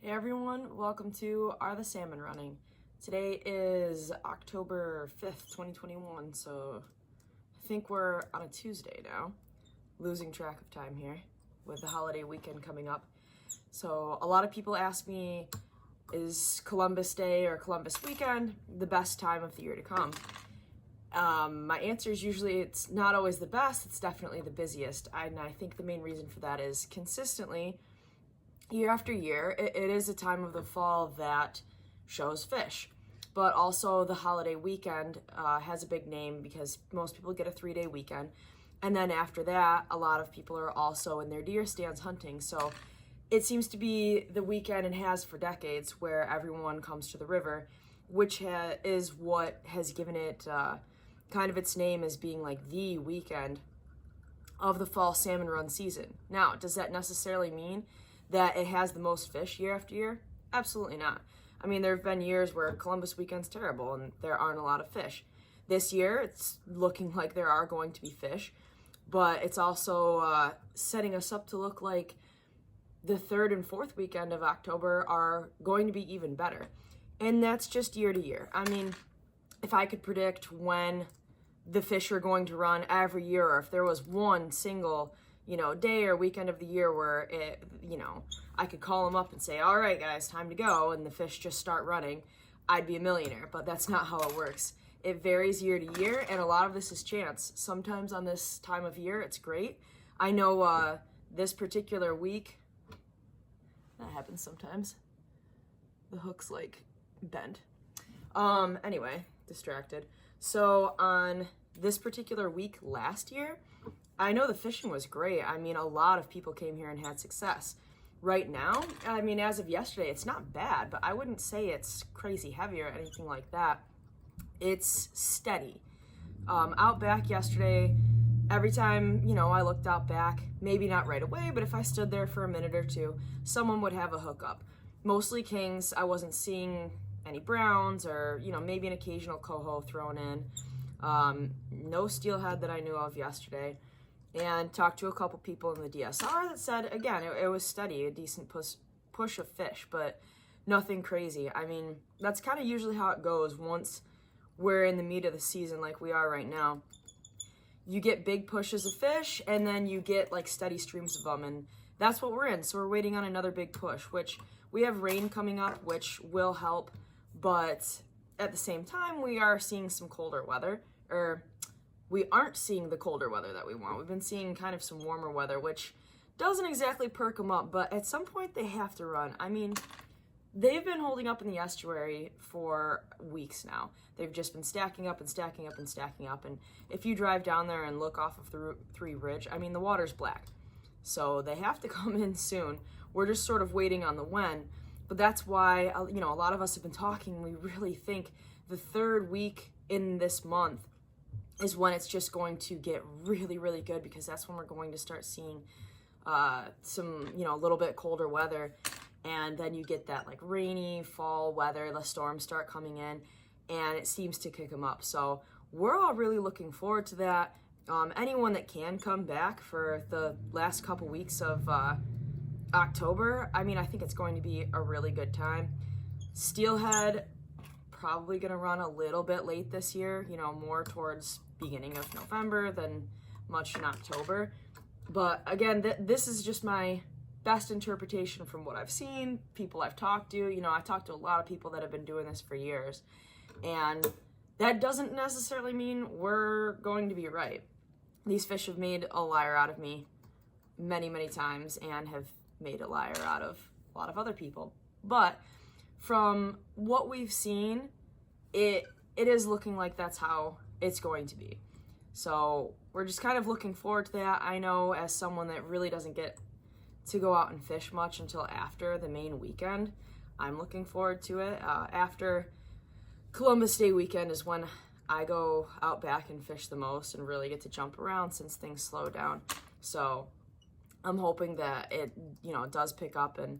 Hey everyone, welcome to Are the Salmon Running? Today is October 5th, 2021, so I think we're on a Tuesday now. Losing track of time here with the holiday weekend coming up. So a lot of people ask me, is Columbus Day or Columbus weekend the best time of the year to come? My answer is usually it's not always the best, it's definitely the busiest. And I think the main reason for that is consistently, year after year, it is a time of the fall that shows fish. But also the holiday weekend has a big name because most people get a 3-day weekend. And then after that, a lot of people are also in their deer stands hunting. So it seems to be the weekend and has for decades where everyone comes to the river, which is what has given it kind of its name as being like the weekend of the fall salmon run season. Now, does that necessarily mean that it has the most fish year after year? Absolutely not. I mean, there have been years where Columbus weekend's terrible and there aren't a lot of fish. This year, it's looking like there are going to be fish, but it's also setting us up to look like the 3rd and 4th weekend of October are going to be even better. And that's just year to year. I mean, if I could predict when the fish are going to run every year, or if there was one single day or weekend of the year where I could call them up and say, all right, guys, time to go, and the fish just start running, I'd be a millionaire. But that's not how it works. It varies year to year, and a lot of this is chance. Sometimes on this time of year, it's great. I know this particular week, that happens sometimes. The hook's like bent. Anyway, distracted. So on this particular week last year, I know the fishing was great. I mean, a lot of people came here and had success. Right now, I mean, as of yesterday, it's not bad, but I wouldn't say it's crazy heavy or anything like that. It's steady. Out back yesterday, every time, I looked out back, maybe not right away, but if I stood there for a minute or two, someone would have a hookup. Mostly kings. I wasn't seeing any browns or, maybe an occasional coho thrown in. No steelhead that I knew of yesterday. And talked to a couple people in the DSR that said, again, it was steady, a decent push of fish, but nothing crazy. I mean, that's kind of usually how it goes once we're in the meat of the season like we are right now. You get big pushes of fish, and then you get like steady streams of them, and that's what we're in. So we're waiting on another big push, which we have rain coming up, which will help, but at the same time, we are seeing some colder weather, we aren't seeing the colder weather that we want. We've been seeing kind of some warmer weather, which doesn't exactly perk them up, but at some point they have to run. I mean, they've been holding up in the estuary for weeks now. They've just been stacking up and stacking up and stacking up, and if you drive down there and look off of the Three Ridge, I mean, the water's black. So they have to come in soon. We're just sort of waiting on the when, but that's why, a lot of us have been talking. We really think the 3rd week in this month is when it's just going to get really, really good, because that's when we're going to start seeing some, a little bit colder weather. And then you get that like rainy fall weather, the storms start coming in, and it seems to kick them up. So we're all really looking forward to that. Anyone that can come back for the last couple weeks of October, I mean, I think it's going to be a really good time. Steelhead, probably going to run a little bit late this year, more towards beginning of November than much in October. But again, this is just my best interpretation from what I've seen, people I've talked to. I talked to a lot of people that have been doing this for years, and that doesn't necessarily mean we're going to be right. These fish have made a liar out of me many, many times and have made a liar out of a lot of other people. But from what we've seen, it is looking like that's how it's going to be. So we're just kind of looking forward to that. I know, as someone that really doesn't get to go out and fish much until after the main weekend, I'm looking forward to it. After Columbus Day weekend is when I go out back and fish the most and really get to jump around since things slow down. So I'm hoping that it does pick up and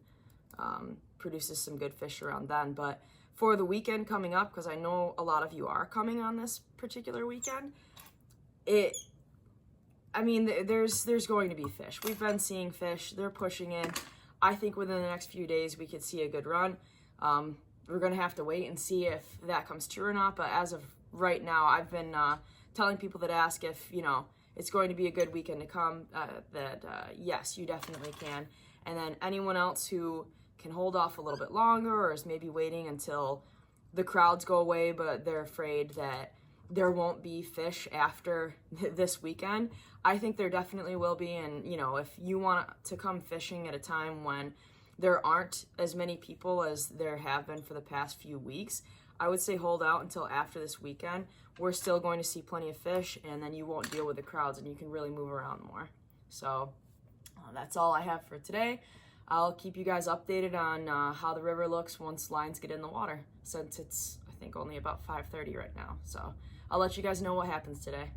produces some good fish around then. But for the weekend coming up, because I know a lot of you are coming on this particular weekend, there's going to be fish. We've been seeing fish. They're pushing in. I think within the next few days we could see a good run. We're going to have to wait and see if that comes true or not, but as of right now, I've been telling people that ask if, it's going to be a good weekend to come, yes, you definitely can. And then anyone else who can hold off a little bit longer or is maybe waiting until the crowds go away, but they're afraid that there won't be fish after this weekend, I think there definitely will be. And, if you want to come fishing at a time when there aren't as many people as there have been for the past few weeks, I would say hold out until after this weekend. We're still going to see plenty of fish, and then you won't deal with the crowds and you can really move around more. So that's all I have for today. I'll keep you guys updated on how the river looks once lines get in the water, since it's, I think, only about 5:30 right now. So I'll let you guys know what happens today.